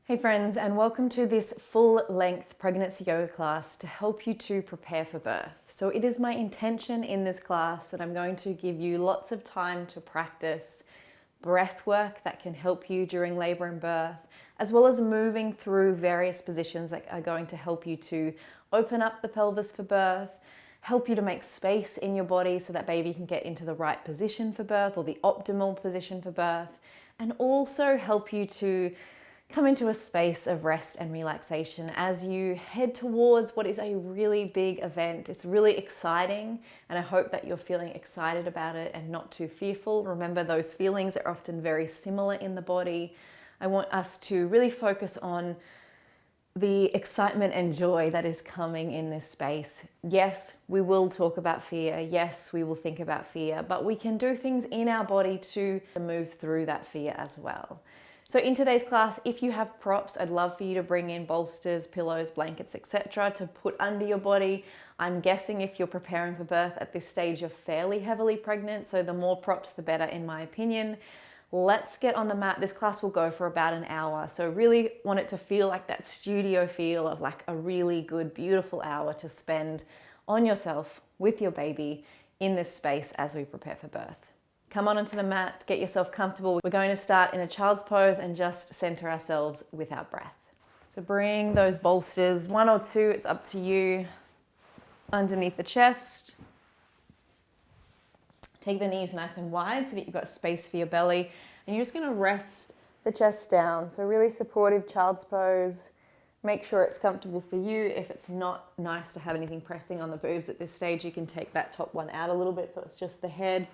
Hey friends, and welcome to this full-length pregnancy yoga class to help you to prepare for birth. So it is my intention in this class that I'm going to give you lots of time to practice breath work that can help you during labor and birth, as well as moving through various positions that are going to help you to open up the pelvis for birth, help you to make space in your body so that baby can get into the right position for birth or the optimal position for birth, and also help you to come into a space of rest and relaxation as you head towards what is a really big event. It's really exciting, and I hope that you're feeling excited about it and not too fearful. Remember, those feelings are often very similar in the body. I want us to really focus on the excitement and joy that is coming in this space. Yes, we will talk about fear. Yes, we will think about fear, but we can do things in our body to move through that fear as well. So in today's class, if you have props, I'd love for you to bring in bolsters, pillows, blankets, etc. to put under your body. I'm guessing if you're preparing for birth at this stage, you're fairly heavily pregnant, so the more props, the better in my opinion. Let's get on the mat. This class will go for about an hour, so really want it to feel like that studio feel of like a really good, beautiful hour to spend on yourself with your baby in this space as we prepare for birth. Come on onto the mat, get yourself comfortable. We're going to start in a child's pose and just center ourselves with our breath. So bring those bolsters, one or two, it's up to you, underneath the chest. Take the knees nice and wide so that you've got space for your belly. And you're just gonna rest the chest down. So really supportive child's pose. Make sure it's comfortable for you. If it's not nice to have anything pressing on the boobs at this stage, you can take that top one out a little bit so it's just the head.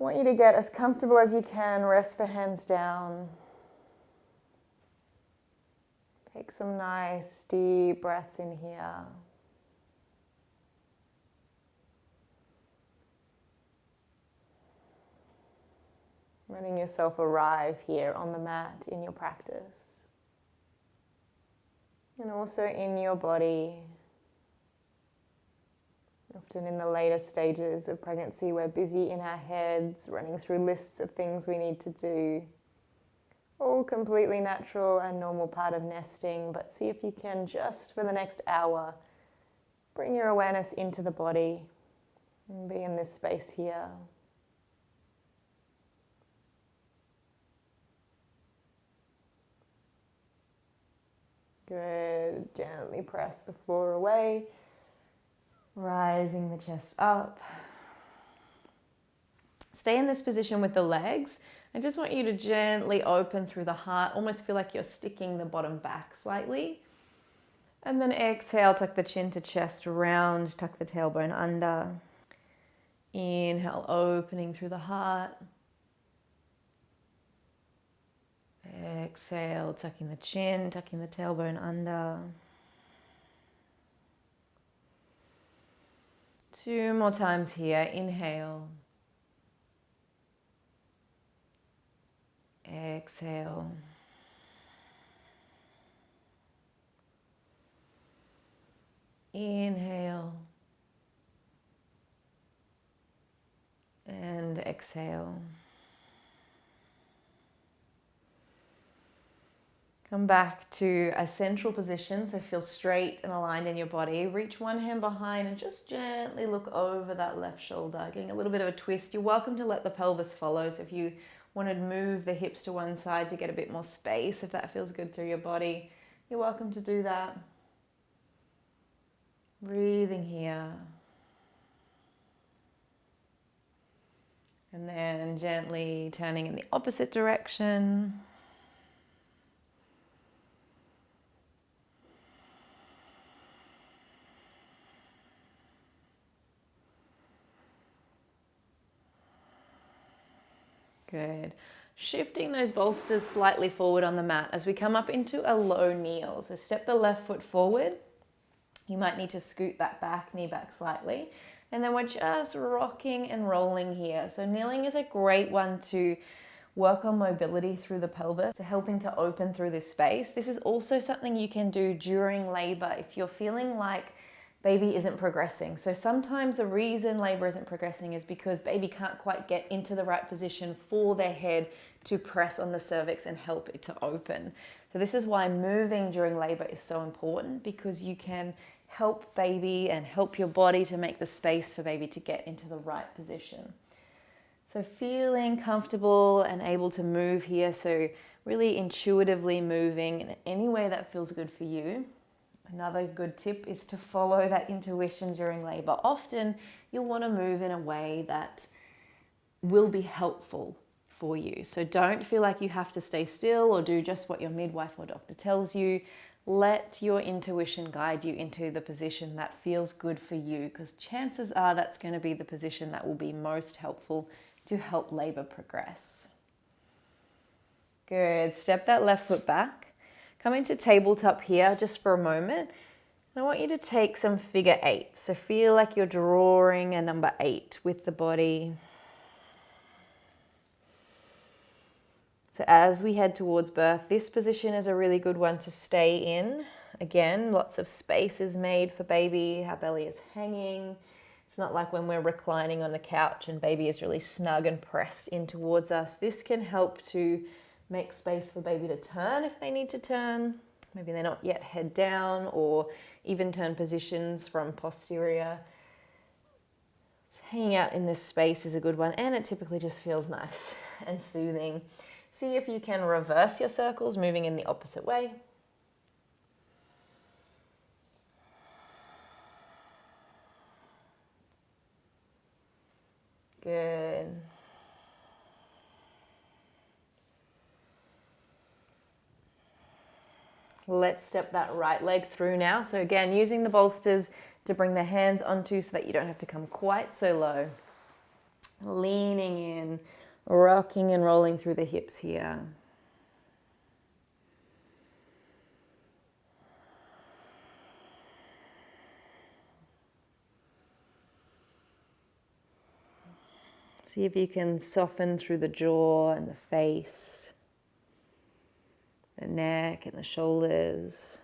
I want you to get as comfortable as you can. Rest the hands down. Take some nice deep breaths in here. Letting yourself arrive here on the mat in your practice. And also in your body. Often in the later stages of pregnancy, we're busy in our heads, running through lists of things we need to do. All completely natural and normal part of nesting, but see if you can just for the next hour, bring your awareness into the body and be in this space here. Good. Gently press the floor away. Rising the chest up. Stay in this position with the legs. I just want you to gently open through the heart, almost feel like you're sticking the bottom back slightly. And then exhale, tuck the chin to chest round, tuck the tailbone under. Inhale, opening through the heart. Exhale, tucking the chin, tucking the tailbone under. 2 more times here. Inhale. Exhale. Inhale. And exhale. Come back to a central position, so feel straight and aligned in your body. Reach one hand behind and just gently look over that left shoulder, getting a little bit of a twist. You're welcome to let the pelvis follow, so if you want to move the hips to one side to get a bit more space, if that feels good through your body, you're welcome to do that. Breathing here. And then gently turning in the opposite direction. Good. Shifting those bolsters slightly forward on the mat as we come up into a low kneel. So step the left foot forward. You might need to scoot that back, knee back slightly. And then we're just rocking and rolling here. So kneeling is a great one to work on mobility through the pelvis, so helping to open through this space. This is also something you can do during labor if you're feeling like baby isn't progressing. So sometimes the reason labor isn't progressing is because baby can't quite get into the right position for their head to press on the cervix and help it to open. So this is why moving during labor is so important, because you can help baby and help your body to make the space for baby to get into the right position. So feeling comfortable and able to move here, so really intuitively moving in any way that feels good for you. Another good tip is to follow that intuition during labor. Often you'll want to move in a way that will be helpful for you. So don't feel like you have to stay still or do just what your midwife or doctor tells you. Let your intuition guide you into the position that feels good for you, because chances are that's going to be the position that will be most helpful to help labor progress. Good. Step that left foot back. Come into tabletop here just for a moment. And I want you to take some figure 8. So feel like you're drawing a number 8 with the body. So as we head towards birth, this position is a really good one to stay in. Again, lots of space is made for baby. Our belly is hanging. It's not like when we're reclining on the couch and baby is really snug and pressed in towards us. This can help to make space for baby to turn if they need to turn. Maybe they're not yet head down, or even turn positions from posterior. So hanging out in this space is a good one, and it typically just feels nice and soothing. See if you can reverse your circles, moving in the opposite way. Good. Let's step that right leg through now. So again, using the bolsters to bring the hands onto so that you don't have to come quite so low. Leaning in, rocking and rolling through the hips here. See if you can soften through the jaw and the face, the neck and the shoulders.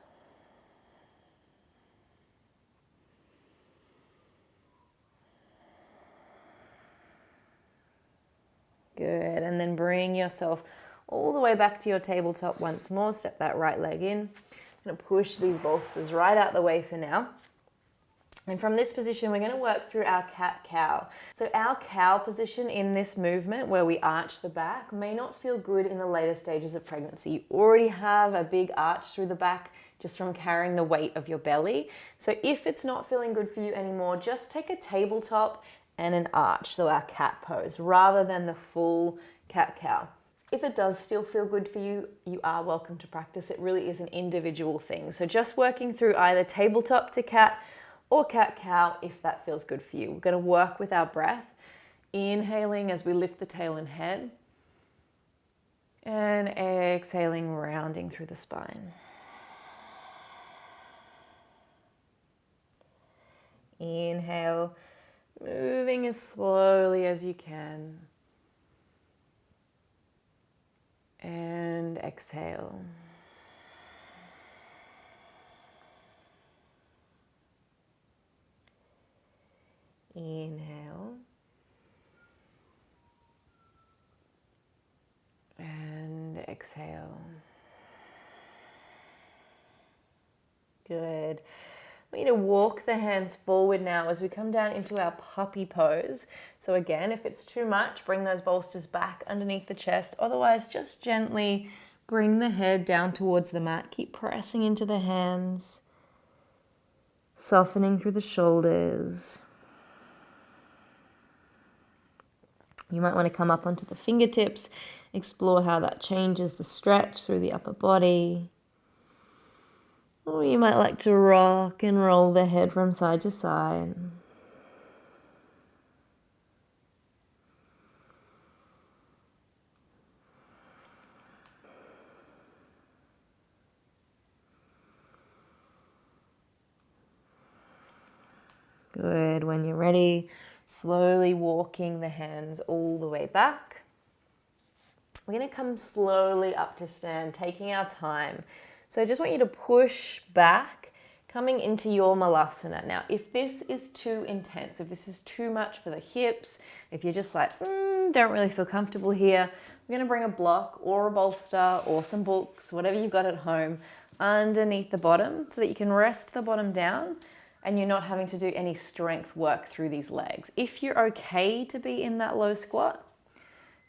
Good, and then bring yourself all the way back to your tabletop once more. Step that right leg in. I'm going to push these bolsters right out the way for now. And from this position, we're going to work through our cat-cow. So our cow position in this movement, where we arch the back, may not feel good in the later stages of pregnancy. You already have a big arch through the back just from carrying the weight of your belly. So if it's not feeling good for you anymore, just take a tabletop and an arch, so our cat pose, rather than the full cat-cow. If it does still feel good for you, you are welcome to practice. It really is an individual thing. So just working through either tabletop to cat or cat-cow if that feels good for you. We're going to work with our breath, inhaling as we lift the tail and head, and exhaling, rounding through the spine. Inhale, moving as slowly as you can, and exhale. Inhale and exhale. Good. I want you to walk the hands forward now as we come down into our puppy pose. So again, if it's too much, bring those bolsters back underneath the chest. Otherwise, just gently bring the head down towards the mat. Keep pressing into the hands, softening through the shoulders. You might want to come up onto the fingertips, explore how that changes the stretch through the upper body. Or you might like to rock and roll the head from side to side. Good. When you're ready, slowly walking the hands all the way back. We're going to come slowly up to stand, taking our time. So I just want you to push back, coming into your malasana. Now, if this is too intense, if this is too much for the hips, if you're just like, don't really feel comfortable here, We're going to bring a block or a bolster or some books, whatever you've got at home, underneath the bottom so that you can rest the bottom down and you're not having to do any strength work through these legs. If you're okay to be in that low squat,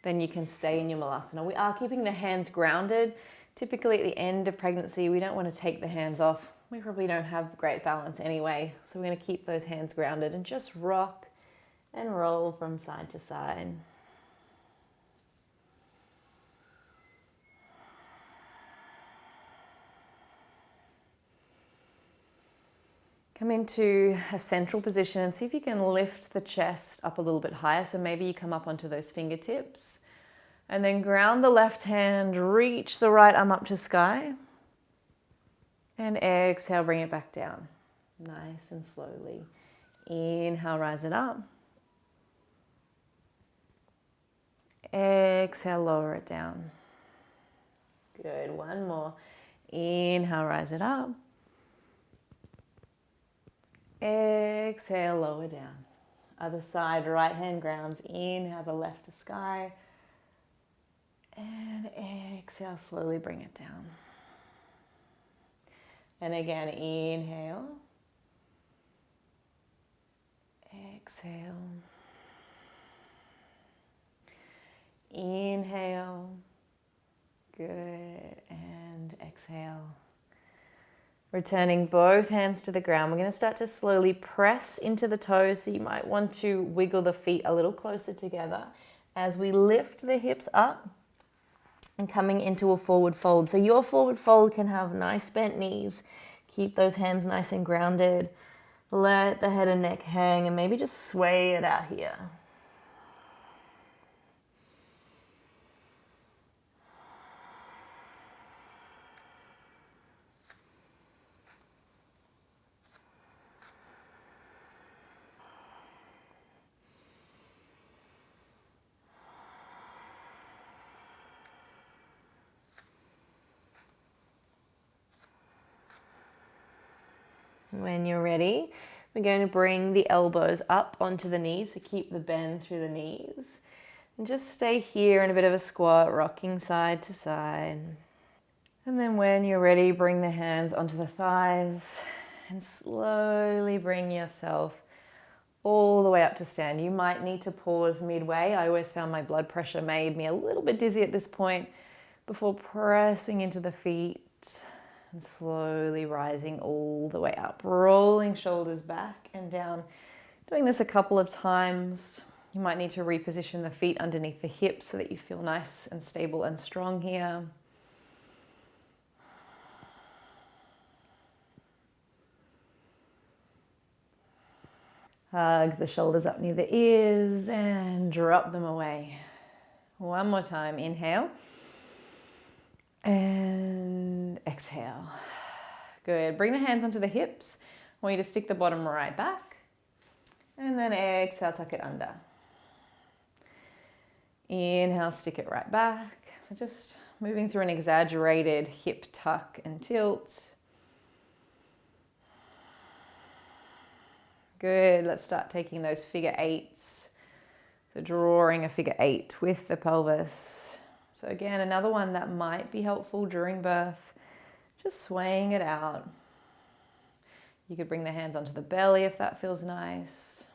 then you can stay in your malasana. We are keeping the hands grounded. Typically at the end of pregnancy, we don't want to take the hands off. We probably don't have great balance anyway. So we're going to keep those hands grounded and just rock and roll from side to side. Come into a central position and see if you can lift the chest up a little bit higher. So maybe you come up onto those fingertips and then ground the left hand, reach the right arm up to sky and exhale, bring it back down. Nice and slowly. Inhale, rise it up. Exhale, lower it down. Good, one more. Inhale, rise it up. Exhale, lower down. Other side, right hand grounds. Inhale, the left to sky. And exhale, slowly bring it down. And again, inhale. Exhale. Inhale. Good. And exhale. Returning both hands to the ground. We're going to start to slowly press into the toes. So you might want to wiggle the feet a little closer together as we lift the hips up and coming into a forward fold. So your forward fold can have nice bent knees. Keep those hands nice and grounded. Let the head and neck hang and maybe just sway it out here. When you're ready, we're going to bring the elbows up onto the knees, so keep the bend through the knees. And just stay here in a bit of a squat, rocking side to side. And then when you're ready, bring the hands onto the thighs and slowly bring yourself all the way up to stand. You might need to pause midway. I always found my blood pressure made me a little bit dizzy at this point before pressing into the feet. And slowly rising all the way up, rolling shoulders back and down. Doing this a couple of times. You might need to reposition the feet underneath the hips so that you feel nice and stable and strong here. Hug the shoulders up near the ears and drop them away. One more time, inhale. And exhale. Good. Bring the hands onto the hips. I want you to stick the bottom right back. And then exhale, tuck it under. Inhale, stick it right back. So just moving through an exaggerated hip tuck and tilt. Good. Let's start taking those figure eights. So drawing a figure eight with the pelvis. So again, another one that might be helpful during birth, just swaying it out. You could bring the hands onto the belly if that feels nice.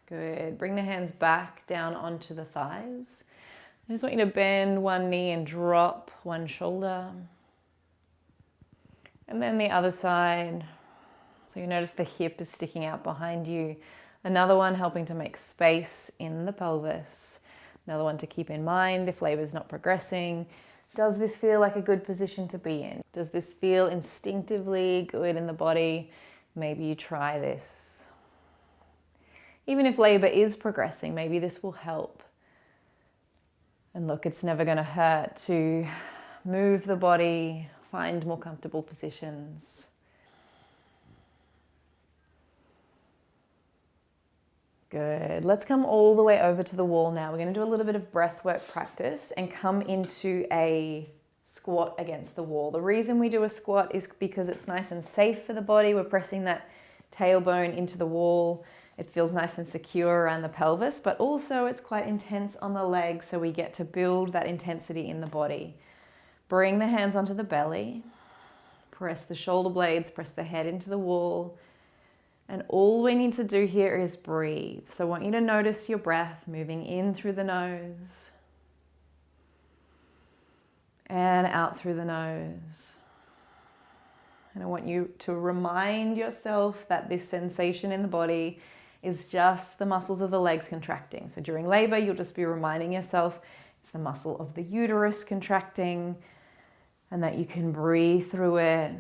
Good. Bring the hands back down onto the thighs. I just want you to bend one knee and drop one shoulder. And then the other side. So you notice the hip is sticking out behind you. Another one helping to make space in the pelvis. Another one to keep in mind if labor is not progressing. Does this feel like a good position to be in? Does this feel instinctively good in the body? Maybe you try this. Even if labor is progressing, maybe this will help. And look, it's never going to hurt to move the body, find more comfortable positions. Good. Let's come all the way over to the wall now. We're going to do a little bit of breath work practice and come into a squat against the wall. The reason we do a squat is because it's nice and safe for the body. We're pressing that tailbone into the wall. It feels nice and secure around the pelvis, but also it's quite intense on the legs, so we get to build that intensity in the body. Bring the hands onto the belly. Press the shoulder blades, press the head into the wall. And all we need to do here is breathe. So I want you to notice your breath moving in through the nose and out through the nose. And I want you to remind yourself that this sensation in the body is just the muscles of the legs contracting. So during labor, you'll just be reminding yourself it's the muscle of the uterus contracting, and that you can breathe through it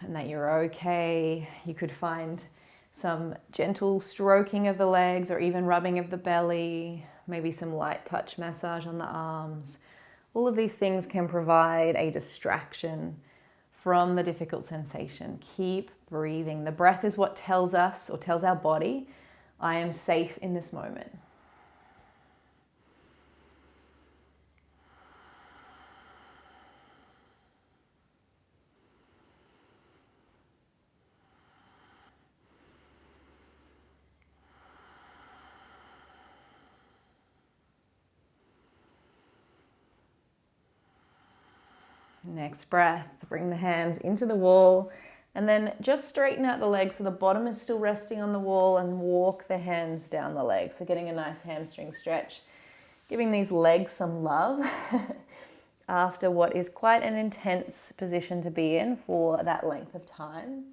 and that you're okay. You could find some gentle stroking of the legs or even rubbing of the belly, maybe some light touch massage on the arms. All of these things can provide a distraction from the difficult sensation. Keep breathing. The breath is what tells us or tells our body, I am safe in this moment. Next breath, bring the hands into the wall and then just straighten out the legs so the bottom is still resting on the wall and walk the hands down the legs. So getting a nice hamstring stretch, giving these legs some love after what is quite an intense position to be in for that length of time.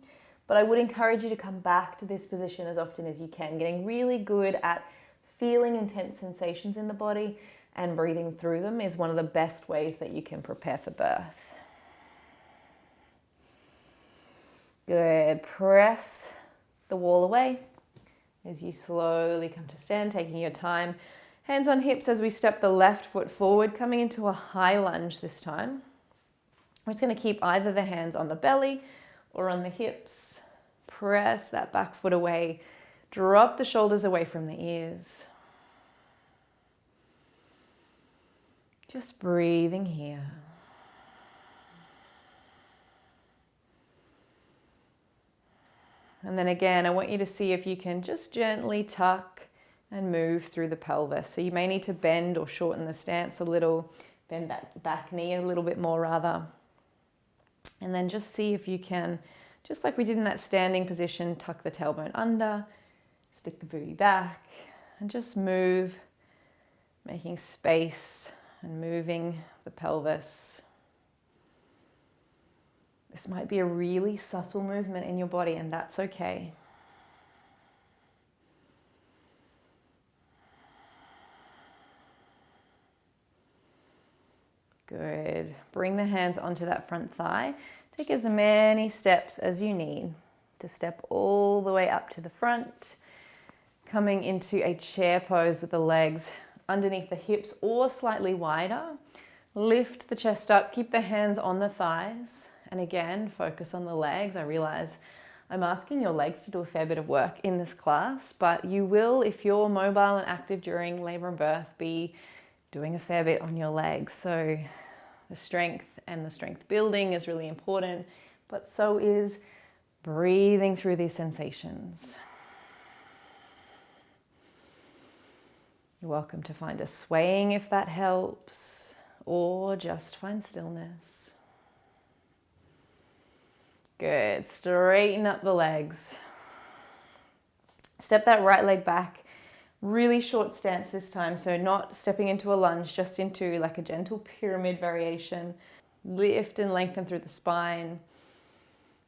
But I would encourage you to come back to this position as often as you can, getting really good at feeling intense sensations in the body, and breathing through them is one of the best ways that you can prepare for birth. Good. Press the wall away as you slowly come to stand, taking your time. Hands on hips as we step the left foot forward, coming into a high lunge this time. We're just going to keep either the hands on the belly or on the hips. Press that back foot away. Drop the shoulders away from the ears. Just breathing here. And then again, I want you to see if you can just gently tuck and move through the pelvis. So you may need to bend or shorten the stance a little, bend that back knee a little bit more rather. And then just see if you can, just like we did in that standing position, tuck the tailbone under, stick the booty back, and just move, making space and moving the pelvis. This might be a really subtle movement in your body, and that's okay. Good. Bring the hands onto that front thigh. Take as many steps as you need to step all the way up to the front, coming into a chair pose with the legs underneath the hips or slightly wider. Lift the chest up, keep the hands on the thighs, and again, focus on the legs. I realize I'm asking your legs to do a fair bit of work in this class, but you will, if you're mobile and active during labor and birth, be doing a fair bit on your legs. So the strength and the strength building is really important, but so is breathing through these sensations. You're welcome to find a swaying if that helps, or just find stillness. Good. Straighten up the legs. Step that right leg back. Really short stance this time, so not stepping into a lunge, just into like a gentle pyramid variation. Lift and lengthen through the spine.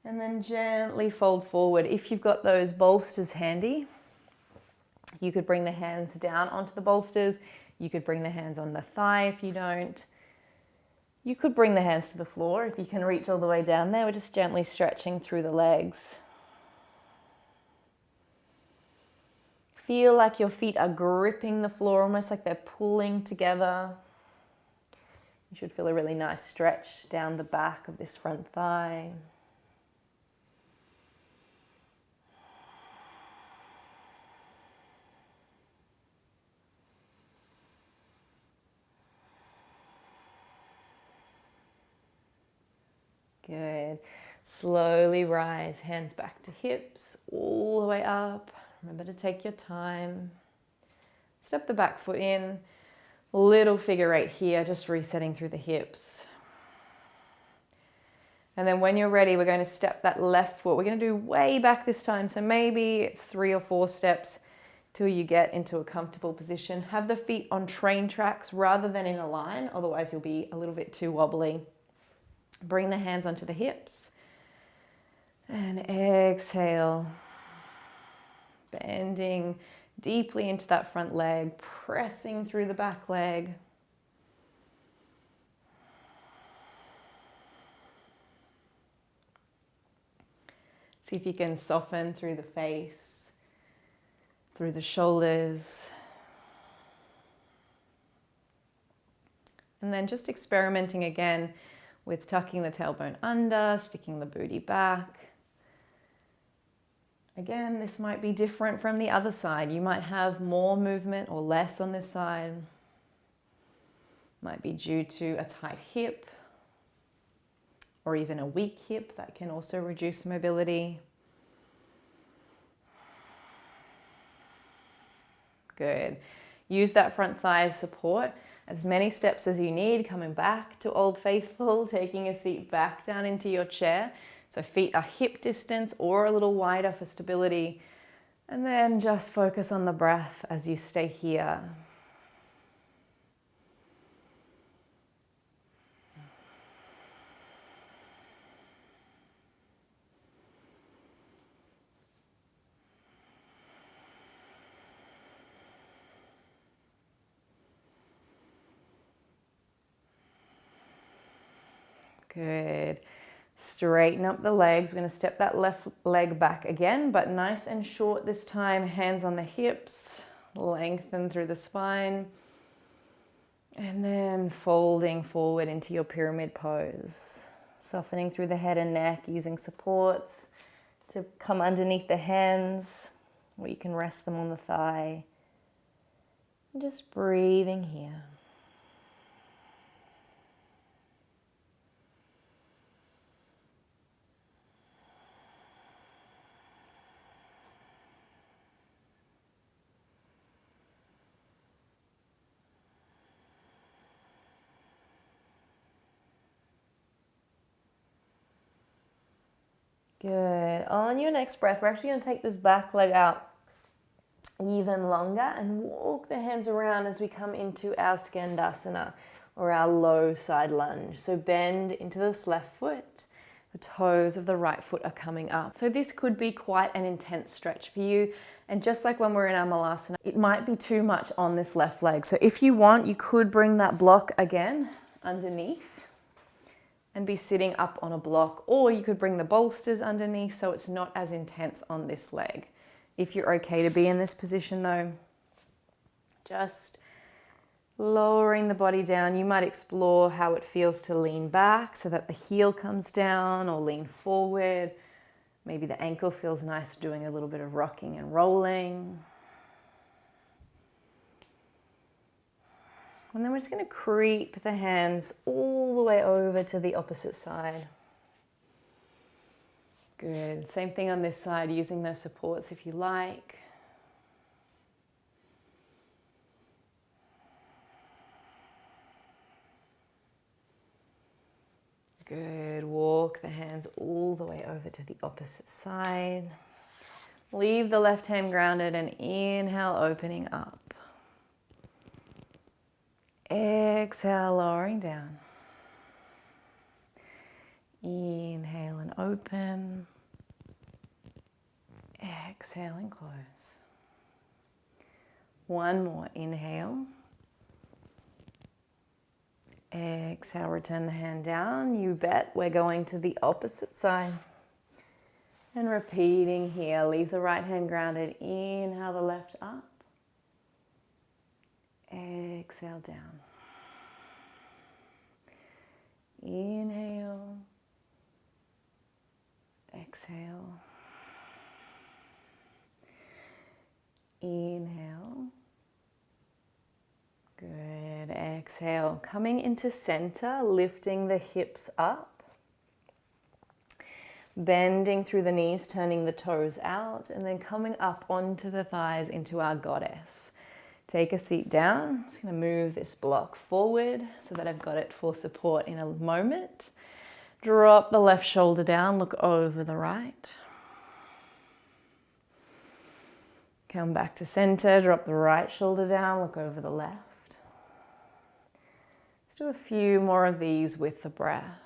And then gently fold forward. If you've got those bolsters handy, you could bring the hands down onto the bolsters. You could bring the hands on the thigh if you don't. You could bring the hands to the floor if you can reach all the way down there. We're just gently stretching through the legs. Feel like your feet are gripping the floor, almost like they're pulling together. You should feel a really nice stretch down the back of this front thigh. Good. Slowly rise, hands back to hips, all the way up. Remember to take your time. Step the back foot in. Little figure eight here, just resetting through the hips. And then when you're ready, we're going to step that left foot. We're going to do way back this time. So maybe it's 3 or 4 steps till you get into a comfortable position. Have the feet on train tracks rather than in a line. Otherwise, you'll be a little bit too wobbly. Bring the hands onto the hips. And exhale. Bending deeply into that front leg. Pressing through the back leg. See if you can soften through the face, through the shoulders. And then just experimenting again with tucking the tailbone under, sticking the booty back. Again, this might be different from the other side. You might have more movement or less on this side. Might be due to a tight hip or even a weak hip. That can also reduce mobility. Good. Use that front thigh as support. As many steps as you need, coming back to Old Faithful, taking a seat back down into your chair. So feet are hip distance or a little wider for stability. And then just focus on the breath as you stay here. Good. Straighten up the legs. We're going to step that left leg back again, but nice and short this time. Hands on the hips. Lengthen through the spine. And then folding forward into your pyramid pose. Softening through the head and neck, using supports to come underneath the hands, or you can rest them on the thigh. And just breathing here. Good. On your next breath, we're actually going to take this back leg out even longer and walk the hands around as we come into our Skandasana, or our low side lunge. So bend into this left foot. The toes of the right foot are coming up. So this could be quite an intense stretch for you. And just like when we're in our Malasana, it might be too much on this left leg. So if you want, you could bring that block again underneath and be sitting up on a block, or you could bring the bolsters underneath so it's not as intense on this leg. If you're okay to be in this position though, just lowering the body down. You might explore how it feels to lean back so that the heel comes down, or lean forward. Maybe the ankle feels nice doing a little bit of rocking and rolling. And then we're just going to creep the hands all the way over to the opposite side. Good. Same thing on this side, using those supports if you like. Good. Walk the hands all the way over to the opposite side. Leave the left hand grounded and inhale, opening up. Exhale, lowering down. Inhale and open. Exhale and close. One more. Inhale. Exhale, return the hand down. You bet we're going to the opposite side. And repeating here. Leave the right hand grounded. Inhale the left up. Exhale down. Inhale. Exhale. Inhale. Good. Exhale. Coming into center, lifting the hips up. Bending through the knees, turning the toes out, and then coming up onto the thighs into our goddess. Take a seat down. I'm just going to move this block forward so that I've got it for support in a moment. Drop the left shoulder down, look over the right. Come back to center, drop the right shoulder down, look over the left. Let's do a few more of these with the breath.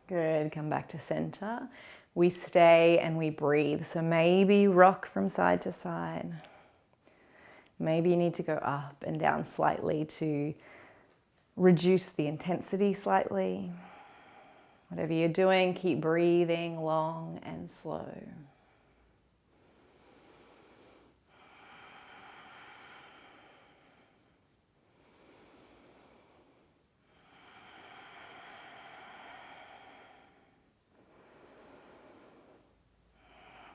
Good, come back to center. We stay and we breathe. So maybe rock from side to side. Maybe you need to go up and down slightly to reduce the intensity slightly. Whatever you're doing, keep breathing long and slow.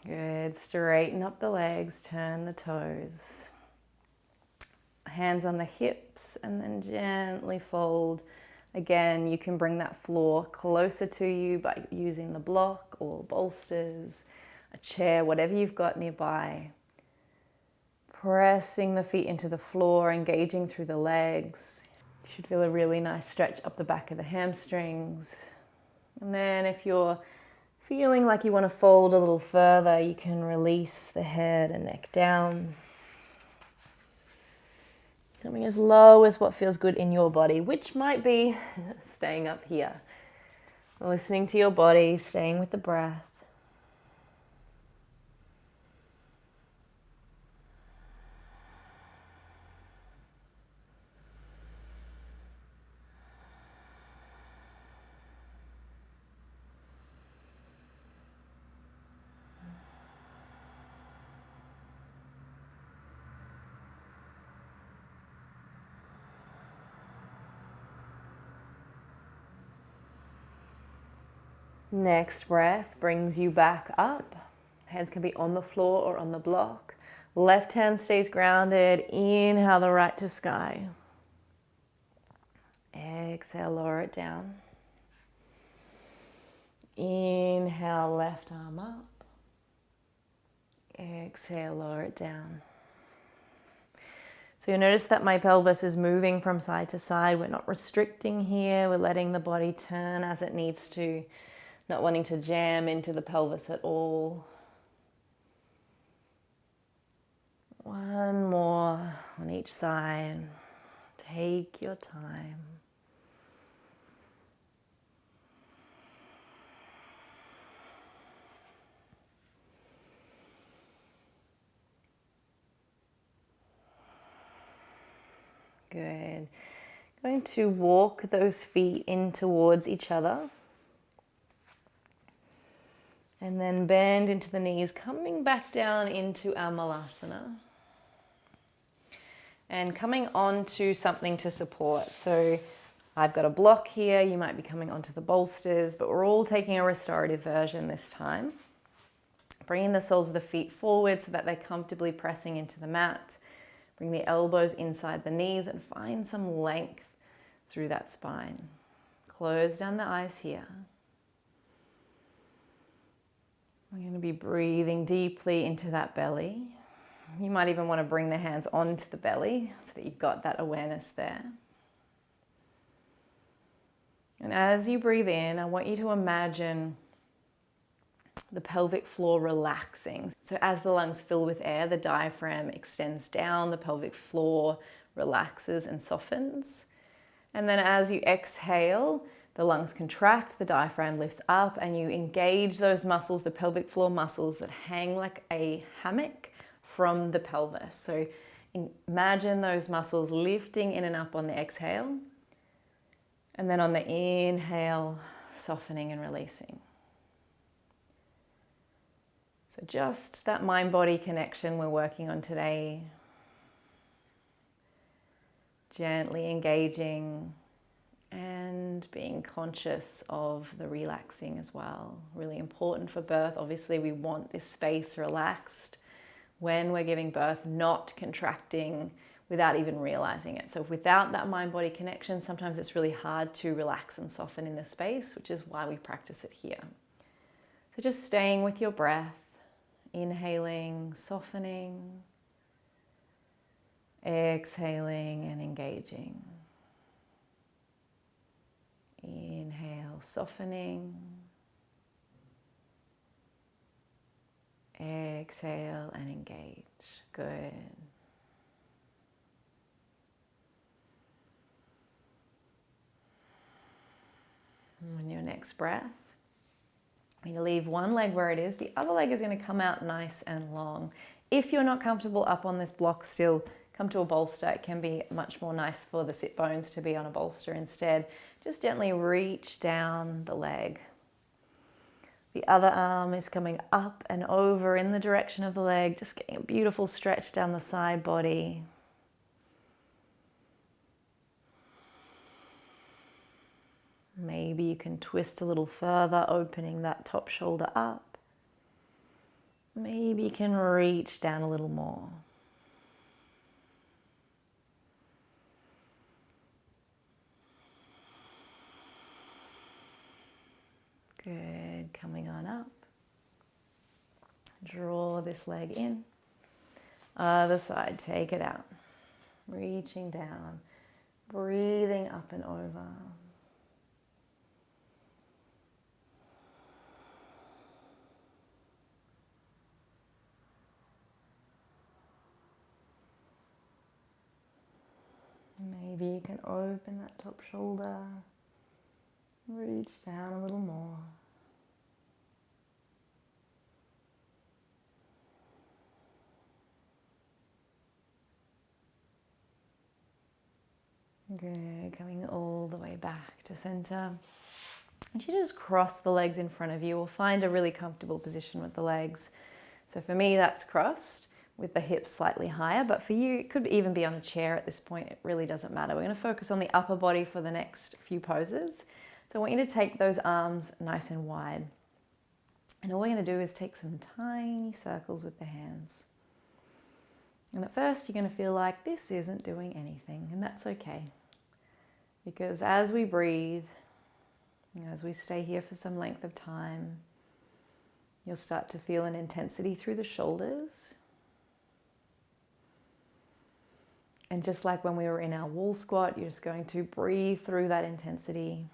Good, straighten up the legs, turn the toes. Hands on the hips and then gently fold. Again, you can bring that floor closer to you by using the block or bolsters, a chair, whatever you've got nearby. Pressing the feet into the floor, engaging through the legs. You should feel a really nice stretch up the back of the hamstrings. And then if you're feeling like you want to fold a little further, you can release the head and neck down. Coming as low as what feels good in your body, which might be staying up here. Listening to your body, staying with the breath. Next breath brings you back up. Hands can be on the floor or on the block. Left hand stays grounded. Inhale the right to sky. Exhale, lower it down. Inhale, left arm up. Exhale, lower it down. So you'll notice that my pelvis is moving from side to side. We're not restricting here. We're letting the body turn as it needs to. Not wanting to jam into the pelvis at all. One more on each side. Take your time. Good. Going to walk those feet in towards each other. And then bend into the knees, coming back down into our malasana. And coming onto something to support. So I've got a block here, you might be coming onto the bolsters, but we're all taking a restorative version this time. Bringing the soles of the feet forward so that they're comfortably pressing into the mat. Bring the elbows inside the knees and find some length through that spine. Close down the eyes here. We're going to be breathing deeply into that belly. You might even want to bring the hands onto the belly so that you've got that awareness there. And as you breathe in, I want you to imagine the pelvic floor relaxing. So as the lungs fill with air, the diaphragm extends down, the pelvic floor relaxes and softens. And then as you exhale, the lungs contract, the diaphragm lifts up, and you engage those muscles, the pelvic floor muscles that hang like a hammock from the pelvis. So imagine those muscles lifting in and up on the exhale, and then on the inhale, softening and releasing. So just that mind-body connection we're working on today. Gently engaging and and being conscious of the relaxing as well. Really important for birth. Obviously, we want this space relaxed when we're giving birth, not contracting without even realizing it. So without that mind-body connection, sometimes it's really hard to relax and soften in this space, which is why we practice it here. So just staying with your breath, inhaling, softening, exhaling and engaging. Inhale, softening. Exhale and engage. Good. On your next breath, you're going to leave one leg where it is. The other leg is going to come out nice and long. If you're not comfortable up on this block still, come to a bolster. It can be much more nice for the sit bones to be on a bolster instead. Just gently reach down the leg. The other arm is coming up and over in the direction of the leg, just getting a beautiful stretch down the side body. Maybe you can twist a little further, opening that top shoulder up. Maybe you can reach down a little more. Good, coming on up. Draw this leg in. Other side, take it out. Reaching down, breathing up and over. Maybe you can open that top shoulder, reach down a little more. Good, coming all the way back to center. And you just cross the legs in front of you or find a really comfortable position with the legs. So for me, that's crossed with the hips slightly higher, but for you, it could even be on a chair at this point. It really doesn't matter. We're going to focus on the upper body for the next few poses. So I want you to take those arms nice and wide. And all we're going to do is take some tiny circles with the hands. And at first, you're going to feel like this isn't doing anything, and that's okay. Because as we breathe, as we stay here for some length of time, you'll start to feel an intensity through the shoulders. And just like when we were in our wall squat, you're just going to breathe through that intensity.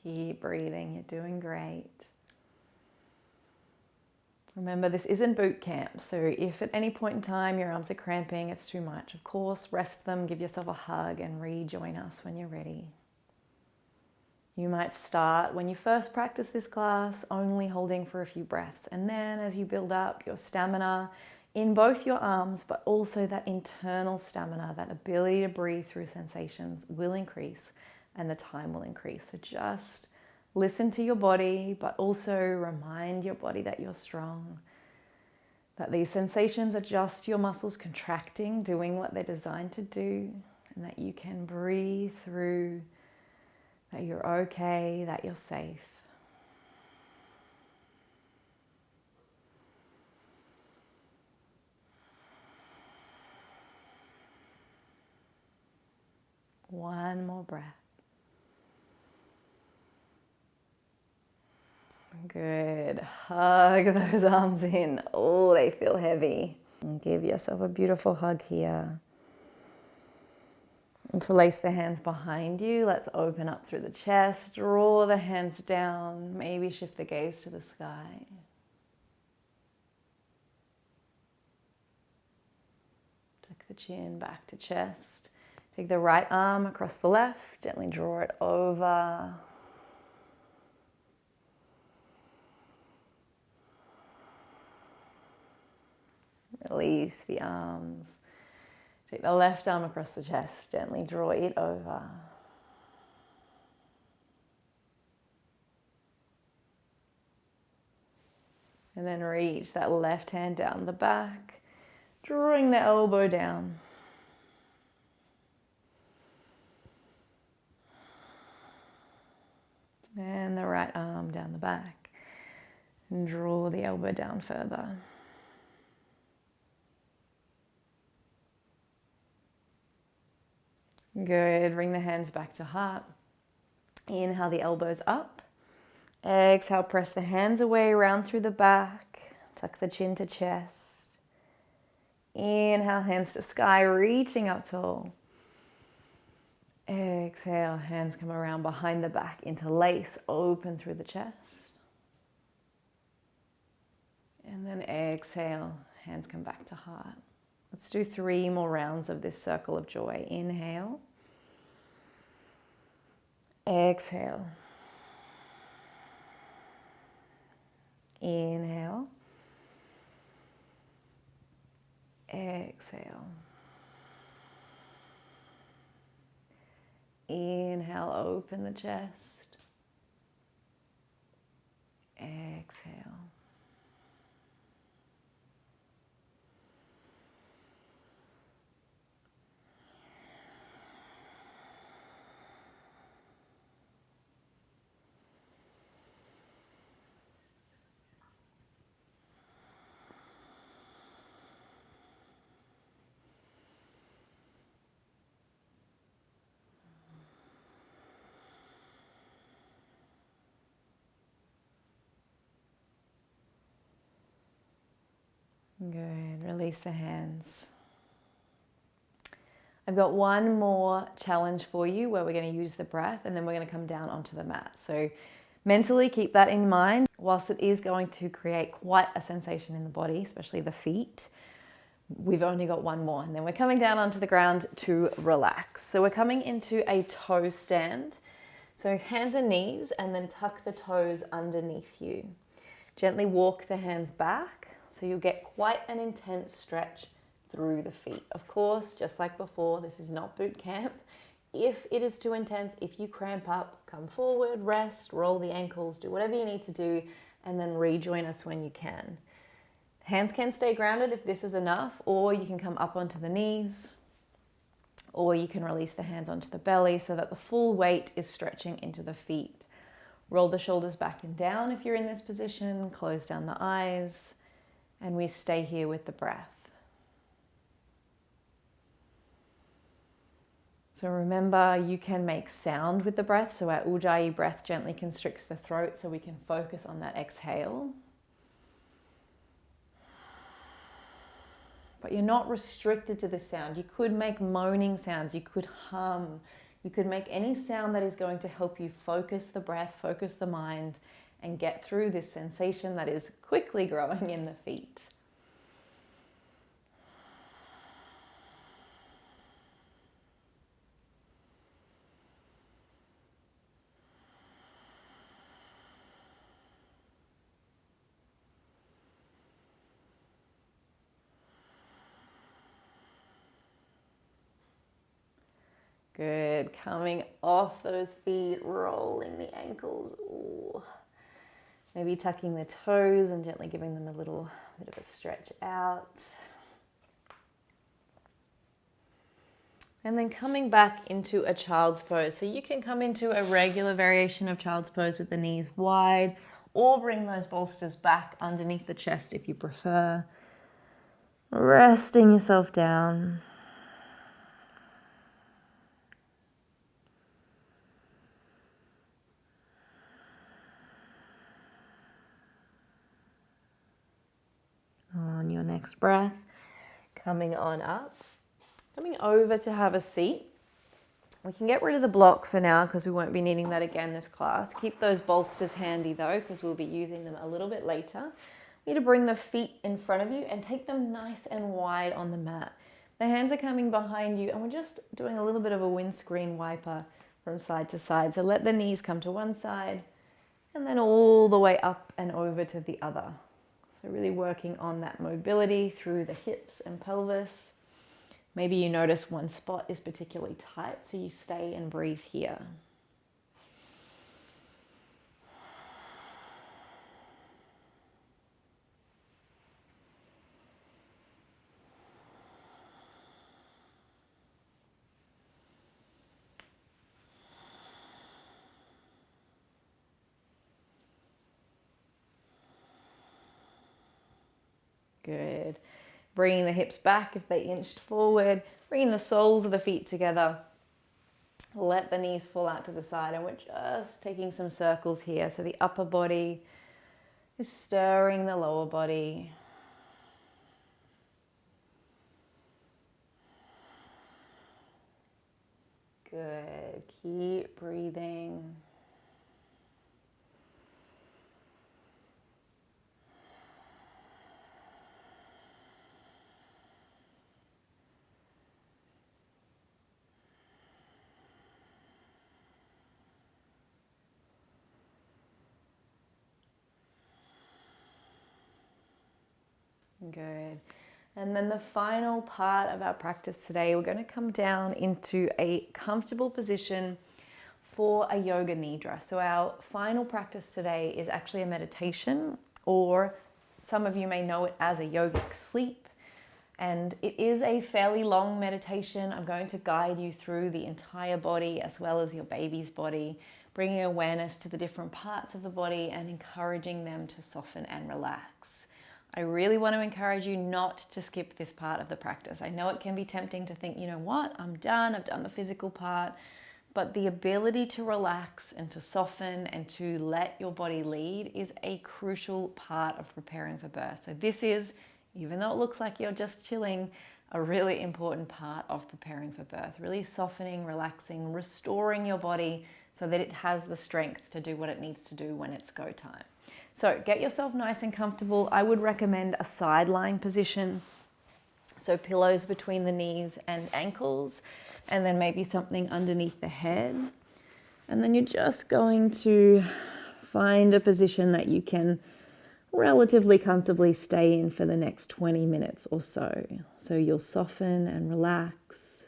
Keep breathing, you're doing great. Remember, this isn't boot camp, so if at any point in time your arms are cramping, it's too much. Of course, rest them, give yourself a hug, and rejoin us when you're ready. You might start, when you first practice this class, only holding for a few breaths, and then as you build up your stamina in both your arms, but also that internal stamina, that ability to breathe through sensations will increase, and the time will increase. So just listen to your body, but also remind your body that you're strong, That these sensations are just your muscles contracting, doing what they're designed to do, and that you can breathe through, that you're okay, that you're safe. One more breath. Good. Hug those arms in. Oh, they feel heavy. And give yourself a beautiful hug here. Interlace the hands behind you. Let's open up through the chest. Draw the hands down. Maybe shift the gaze to the sky. Tuck the chin back to chest. Take the right arm across the left. Gently draw it over. Release the arms. Take the left arm across the chest. Gently draw it over. And then reach that left hand down the back, drawing the elbow down. And the right arm down the back. And draw the elbow down further. Good. Bring the hands back to heart. Inhale the elbows up. Exhale, press the hands away, round through the back. Tuck the chin to chest. Inhale, hands to sky, reaching up tall. Exhale, hands come around behind the back, interlace, open through the chest. And then exhale, hands come back to heart. Let's do 3 more rounds of this circle of joy. Inhale. Exhale. Inhale. Exhale. Inhale, open the chest. Exhale. Good. Release the hands. I've got one more challenge for you where we're going to use the breath and then we're going to come down onto the mat. So mentally keep that in mind. Whilst it is going to create quite a sensation in the body, especially the feet, we've only got one more and then we're coming down onto the ground to relax. So we're coming into a toe stand. So hands and knees, and then tuck the toes underneath you. Gently walk the hands back. So you'll get quite an intense stretch through the feet. Of course, just like before, this is not boot camp. If it is too intense, if you cramp up, come forward, rest, roll the ankles, do whatever you need to do, and then rejoin us when you can. Hands can stay grounded if this is enough, or you can come up onto the knees, or you can release the hands onto the belly so that the full weight is stretching into the feet. Roll the shoulders back and down if you're in this position, close down the eyes. And we stay here with the breath. So remember, you can make sound with the breath. So our Ujjayi breath gently constricts the throat so we can focus on that exhale. But you're not restricted to the sound. You could make moaning sounds. You could hum. You could make any sound that is going to help you focus the breath, focus the mind, and get through this sensation that is quickly growing in the feet. Good. Coming off those feet, rolling the ankles. Ooh. Maybe tucking the toes and gently giving them a little bit of a stretch out. And then coming back into a child's pose. So you can come into a regular variation of child's pose with the knees wide, or bring those bolsters back underneath the chest if you prefer. Resting yourself down. On your next breath, coming on up, coming over to have a seat. We can get rid of the block for now because we won't be needing that again this class. Keep those bolsters handy though, because we'll be using them a little bit later. You need to bring the feet in front of you and take them nice and wide on the mat. The hands are coming behind you and we're just doing a little bit of a windscreen wiper from side to side. So let the knees come to one side and then all the way up and over to the other. So really working on that mobility through the hips and pelvis. Maybe you notice one spot is particularly tight, so you stay and breathe here. Good. Bringing the hips back if they inched forward, bringing the soles of the feet together. Let the knees fall out to the side, and we're just taking some circles here. So the upper body is stirring the lower body. Good. Keep breathing. Good. And then the final part of our practice today, we're going to come down into a comfortable position for a yoga nidra. So our final practice today is actually a meditation, or some of you may know it as a yogic sleep. And it is a fairly long meditation. I'm going to guide you through the entire body as well as your baby's body, bringing awareness to the different parts of the body and encouraging them to soften and relax. I really want to encourage you not to skip this part of the practice. I know it can be tempting to think, you know what, I'm done, I've done the physical part, but the ability to relax and to soften and to let your body lead is a crucial part of preparing for birth. So this is, even though it looks like you're just chilling, a really important part of preparing for birth. Really softening, relaxing, restoring your body so that it has the strength to do what it needs to do when it's go time. So get yourself nice and comfortable. I would recommend a side lying position. So pillows between the knees and ankles, and then maybe something underneath the head. And then you're just going to find a position that you can relatively comfortably stay in for the next 20 minutes or so. So you'll soften and relax.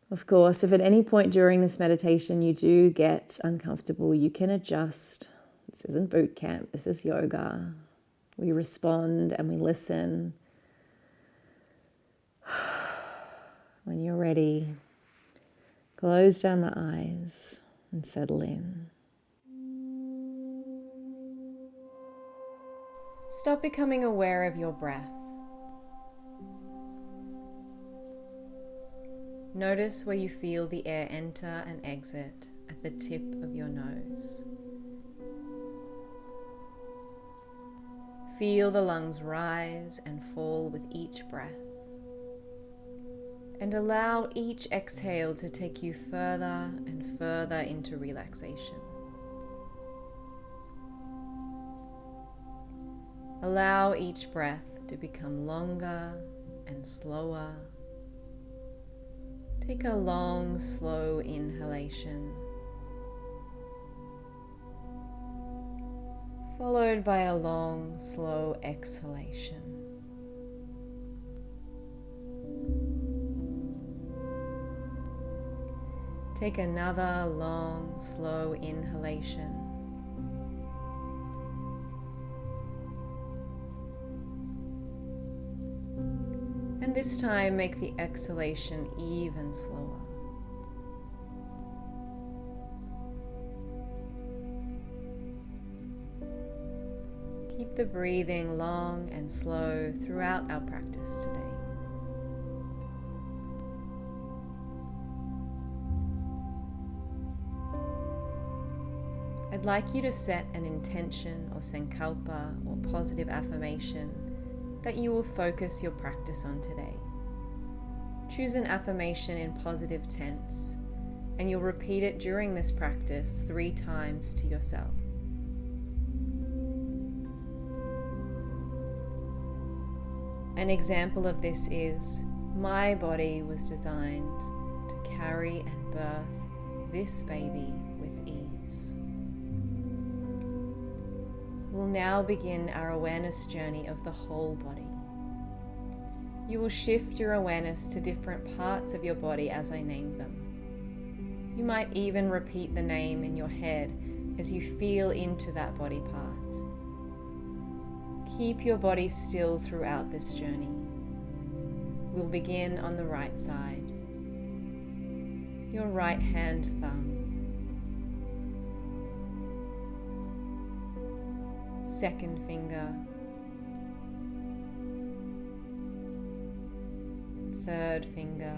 Of course, if at any point during this meditation you do get uncomfortable, you can adjust. This isn't boot camp, this is yoga. We respond and we listen. When you're ready, close down the eyes and settle in. Stop becoming aware of your breath. Notice where you feel the air enter and exit at the tip of your nose. Feel the lungs rise and fall with each breath. And allow each exhale to take you further and further into relaxation. Allow each breath to become longer and slower. Take a long, slow inhalation, followed by a long, slow exhalation. Take another long, slow inhalation, And this time, make the exhalation even slower. Keep the breathing long and slow throughout our practice today. I'd like you to set an intention or sankalpa or positive affirmation that you will focus your practice on today. Choose an affirmation in positive tense, and you'll repeat it during this practice 3 times to yourself. An example of this is, my body was designed to carry and birth this baby with ease. We'll now begin our awareness journey of the whole body. You will shift your awareness to different parts of your body as I name them. You might even repeat the name in your head as you feel into that body part. Keep your body still throughout this journey. We'll begin on the right side. Your right hand thumb. Second finger. Third finger.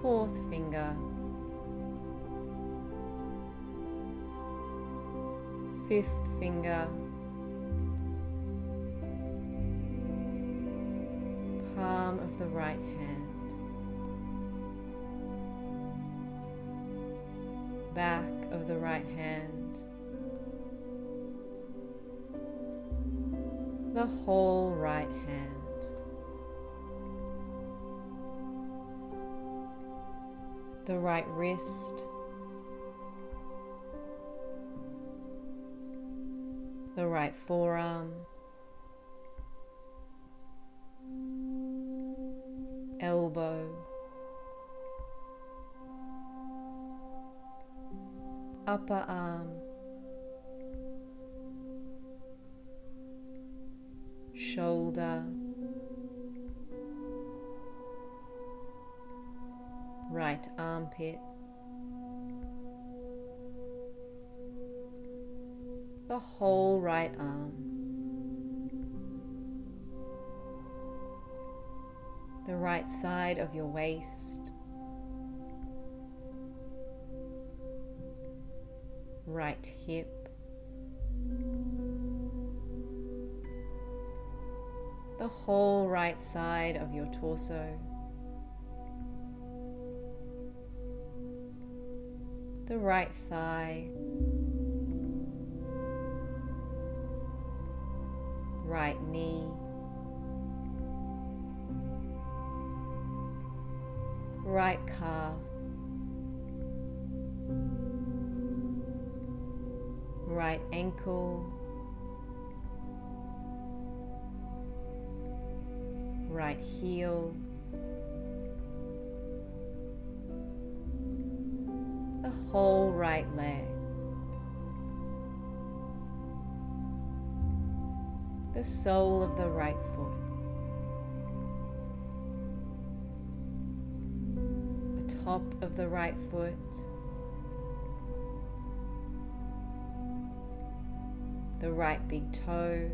Fourth finger. Fifth finger. Palm of the right hand. Back of the right hand. The whole right hand. The right wrist. The right forearm. Elbow. Upper arm. Shoulder. Right armpit. The whole right arm. The right side of your waist. Right hip. The whole right side of your torso. The right thigh. Right knee. Right calf. Right ankle. Right heel. The whole right leg. The sole of the right foot. The top of the right foot. The right big toe.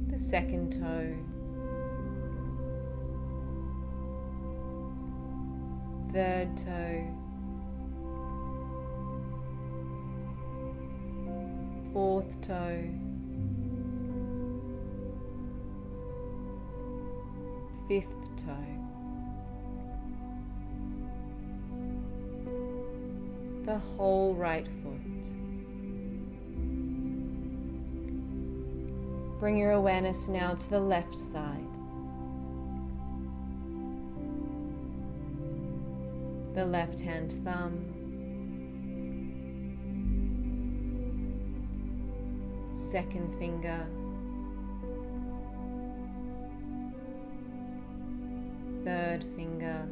The second toe. Third toe. Fourth toe. Fifth toe. The whole right foot. Bring your awareness now to the left side. The left hand thumb. Second finger. Third finger.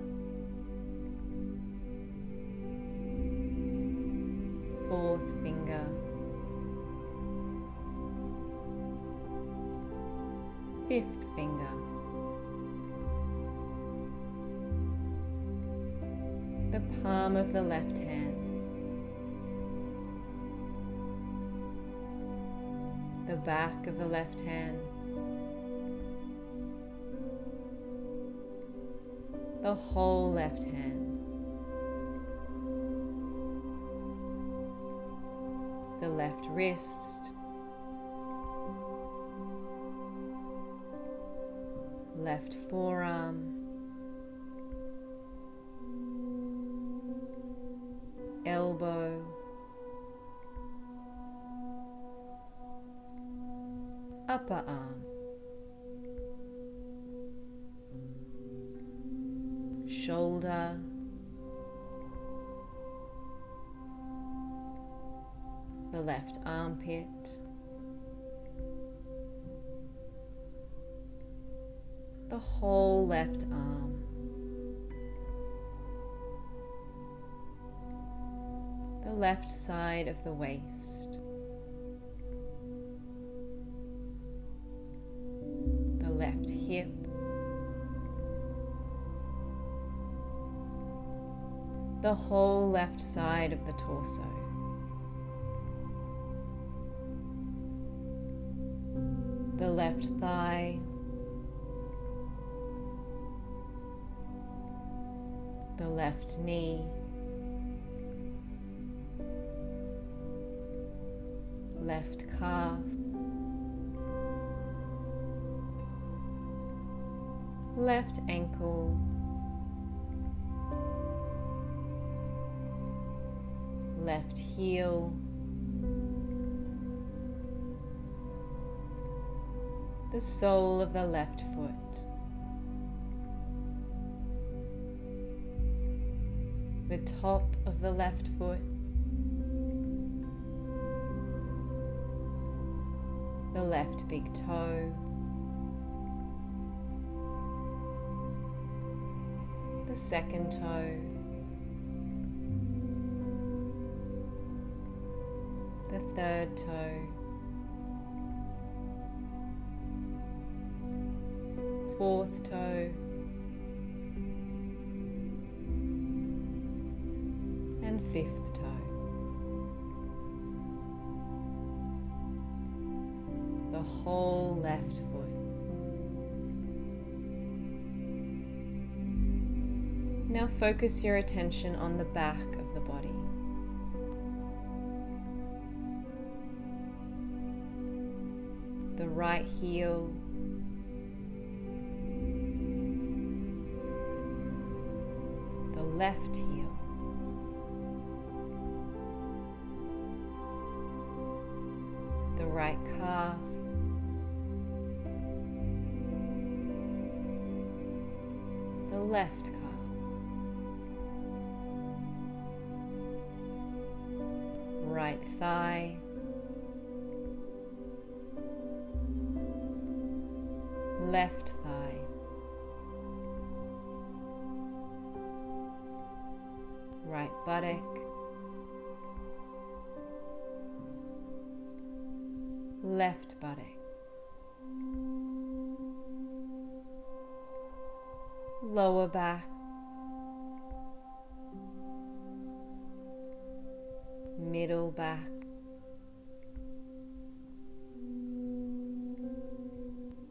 Fourth finger. fifth finger, the palm of the left hand, the back of the left hand, the whole left hand, the left wrist, left forearm, elbow, upper arm, shoulder, the left armpit, the whole left arm, the left side of the waist, the left hip, the whole left side of the torso, the left thigh, the left knee, left calf, left ankle, left heel, the sole of the left foot, the top of the left foot, the left big toe, the second toe, the third toe, fourth toe, and fifth toe. The whole left foot. Now focus your attention on the back of the body. The right heel, the left heel, the right calf, the left calf, right thigh, left thigh, right buttock, left buttock, lower back, middle back,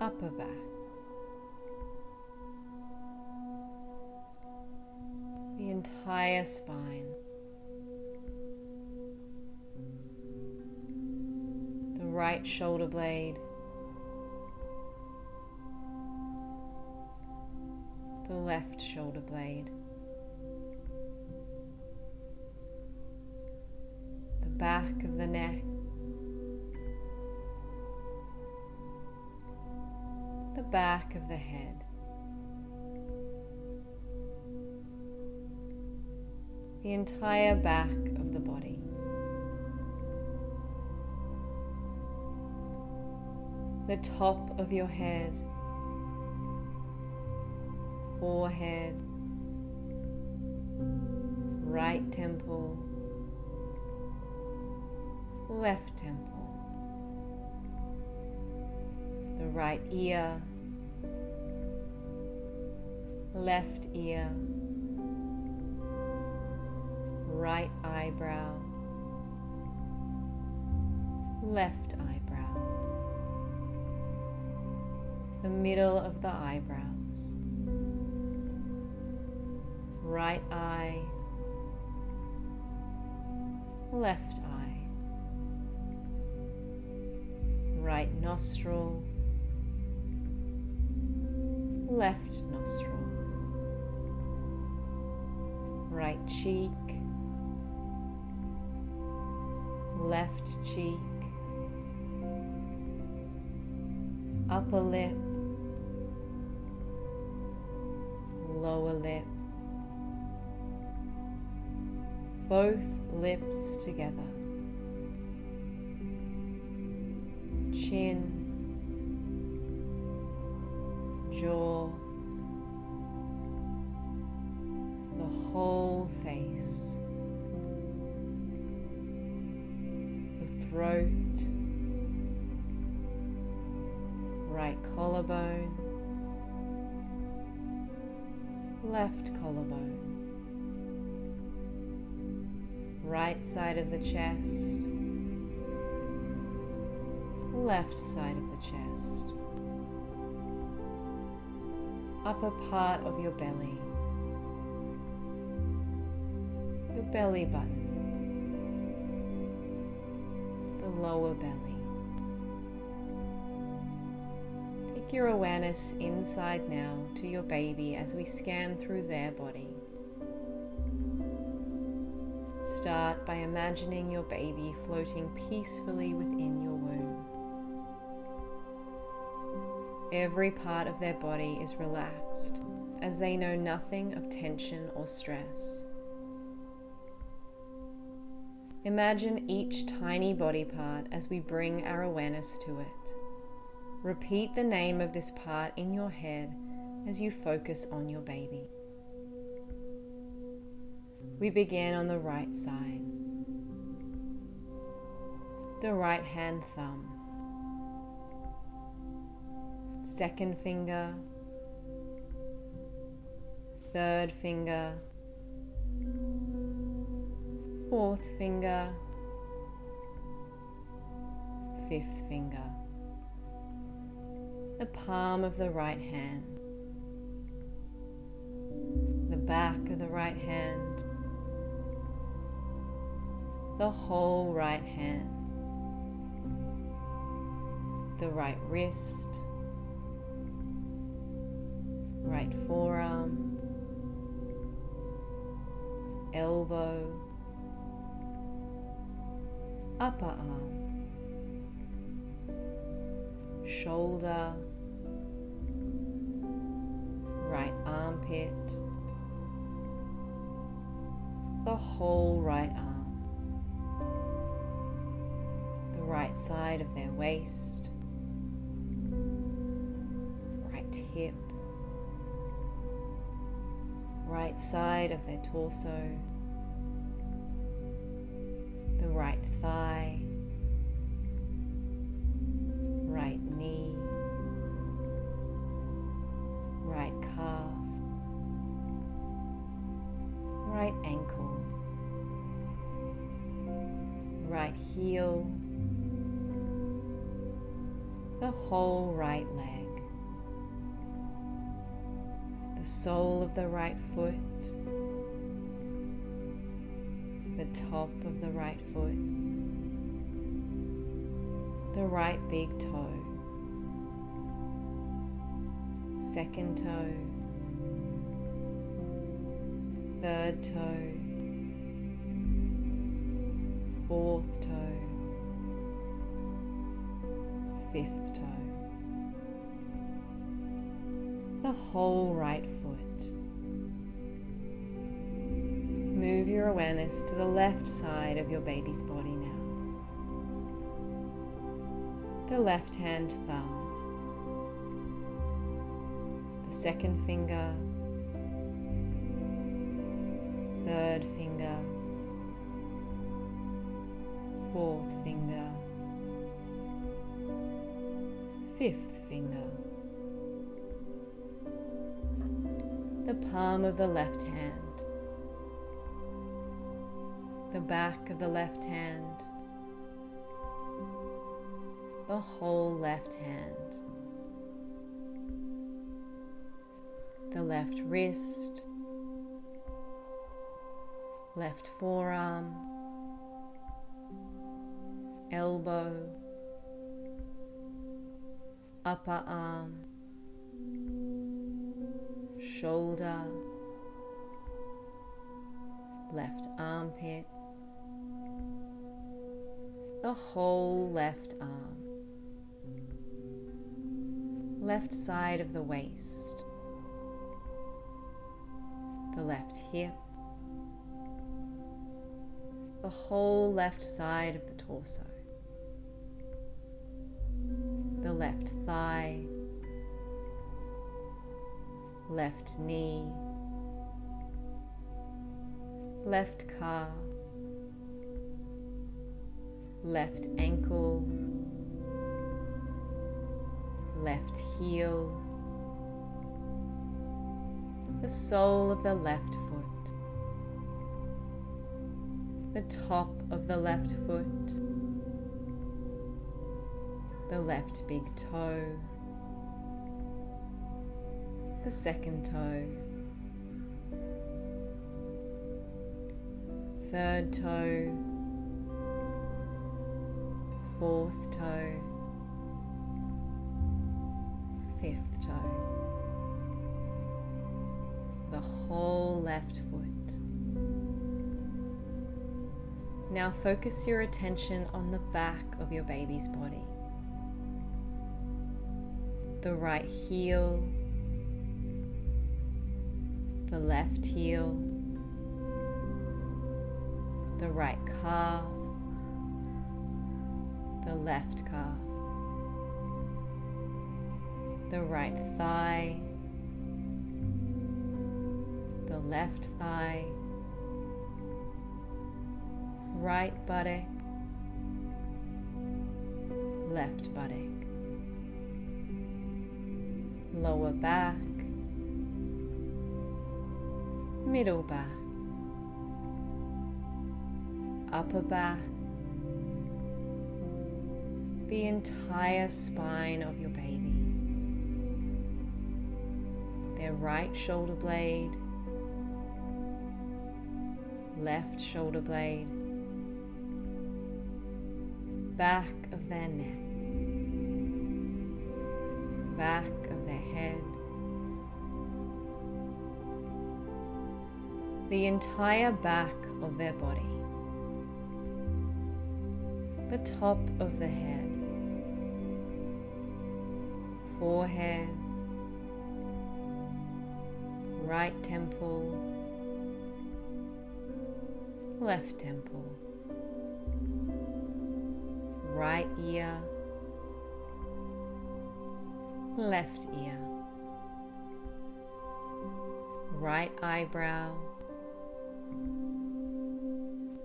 upper back, the entire spine, the right shoulder blade, the left shoulder blade, the back of the neck, the back of the head, the entire back of the body, the top of your head, forehead, right temple, left temple, the right ear, left ear, right eyebrow, left eyebrow, the middle of the eyebrows, right eye, left eye, right nostril, left nostril, right cheek, left cheek, upper lip, lower lip, both lips together, chin, jaw, the whole face, the throat, right collarbone, left collarbone, right side of the chest, left side of the chest, upper part of your belly, your belly button, the lower belly. Take your awareness inside now to your baby as we scan through their body. Start by imagining your baby floating peacefully within your womb. Every part of their body is relaxed as they know nothing of tension or stress. Imagine each tiny body part as we bring our awareness to it. Repeat the name of this part in your head as you focus on your baby. We begin on the right side. The right hand thumb, second finger, third finger, fourth finger, fifth finger, the palm of the right hand, the back of the right hand, the whole right hand, the right wrist, right forearm, elbow, upper arm, shoulder, right armpit, the whole right arm, the right side of their waist, right hip, right side of their torso, the right thigh, right knee, right calf, right ankle, right heel, the whole right leg, the sole of the right foot, the top of the right foot, the right big toe, second toe, third toe, fourth toe, fifth toe, the whole right foot. Move your awareness to the left side of your baby's body now. The left hand thumb, the second finger, third finger, fourth finger, fifth finger. the palm of the left hand, the back of the left hand, the whole left hand, the left wrist, left forearm, elbow, upper arm, shoulder, left armpit, the whole left arm, left side of the waist, the left hip, the whole left side of the torso, the left thigh, left knee, left calf, left ankle, left heel, the sole of the left foot, the top of the left foot, the left big toe, the second toe, third toe, fourth toe, fifth toe, the whole left foot. Now focus your attention on the back of your baby's body. The right heel, the left heel, the right calf, the left calf, the right thigh, the left thigh, right buttock, left buttock, lower back, middle back, upper back, the entire spine of your baby, their right shoulder blade, left shoulder blade, back of their neck, back of their head, the entire back of their body, the top of the head, forehead, right temple, left temple, right ear, left ear, right eyebrow,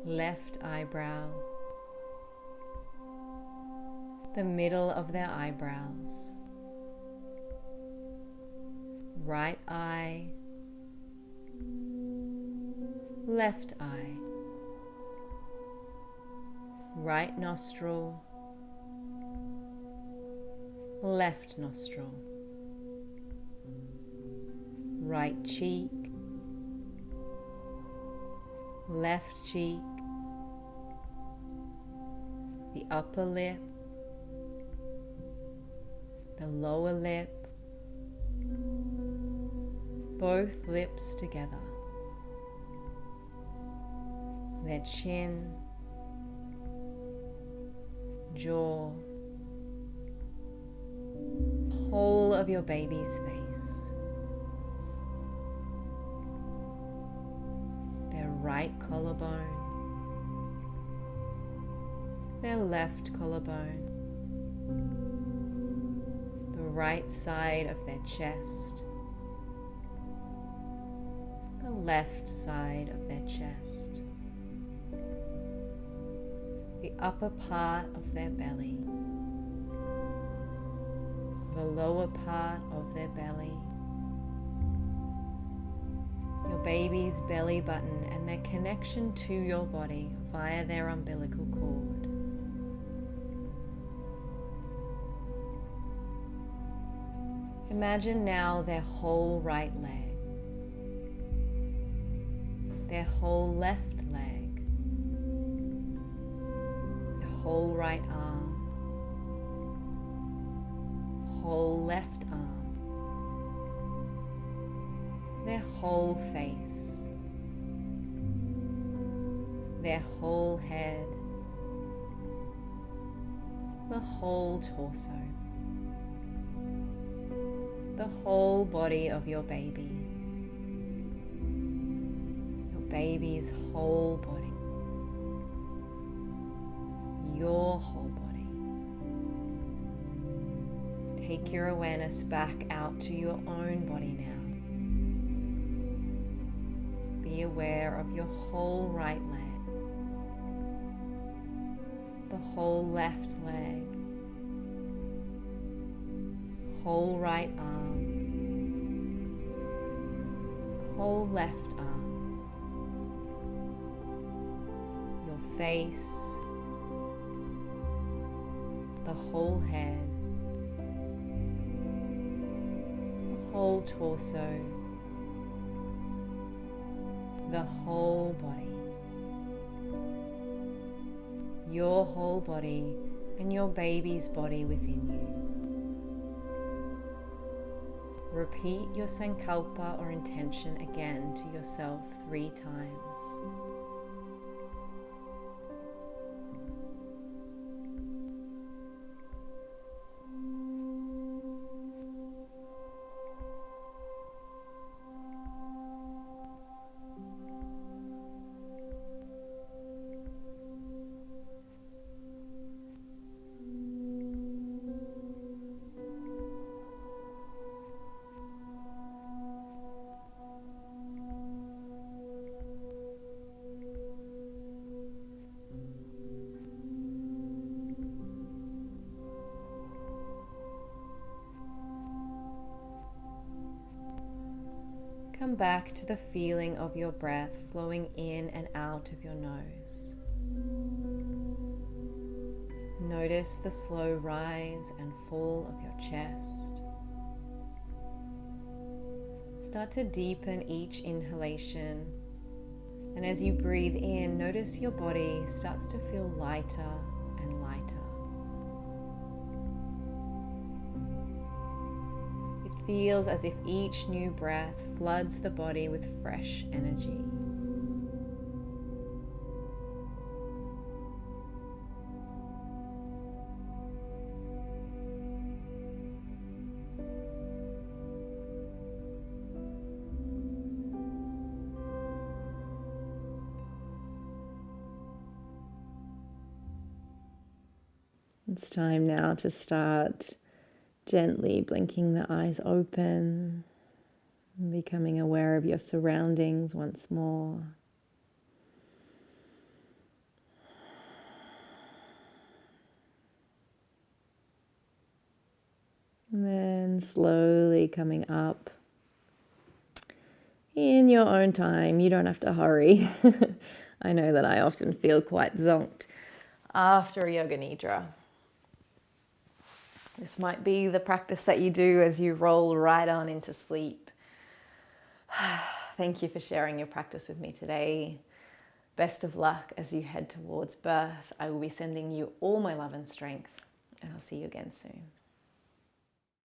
left eyebrow, the middle of their eyebrows, right eye, left eye, right nostril, left nostril, right cheek, left cheek, the upper lip, the lower lip, both lips together, their chin, jaw, whole of your baby's face, their right collarbone, their left collarbone, the right side of their chest, the left side of their chest, the upper part of their belly, the lower part of their belly, your baby's belly button and their connection to your body via their umbilical cord. Imagine now their whole right leg, their whole left leg, their whole right arm, whole left arm, their whole face, their whole head, the whole torso, the whole body of your baby, your baby's whole body, your whole body. Take your awareness back out to your own body now. Be aware of your whole right leg, the whole left leg, whole right arm, whole left arm, your face, the whole head, whole torso, the whole body, your whole body and your baby's body within you. Repeat your sankalpa or intention again to yourself 3 times. Come back to the feeling of your breath flowing in and out of your nose. Notice the slow rise and fall of your chest. Start to deepen each inhalation, and as you breathe in, notice your body starts to feel lighter and lighter. Feels as if each new breath floods the body with fresh energy. It's time now to start gently blinking the eyes open and becoming aware of your surroundings once more. And then slowly coming up in your own time. You don't have to hurry. I know that I often feel quite zonked after a yoga nidra. This might be the practice that you do as you roll right on into sleep. Thank you for sharing your practice with me today. Best of luck as you head towards birth. I will be sending you all my love and strength, and I'll see you again soon.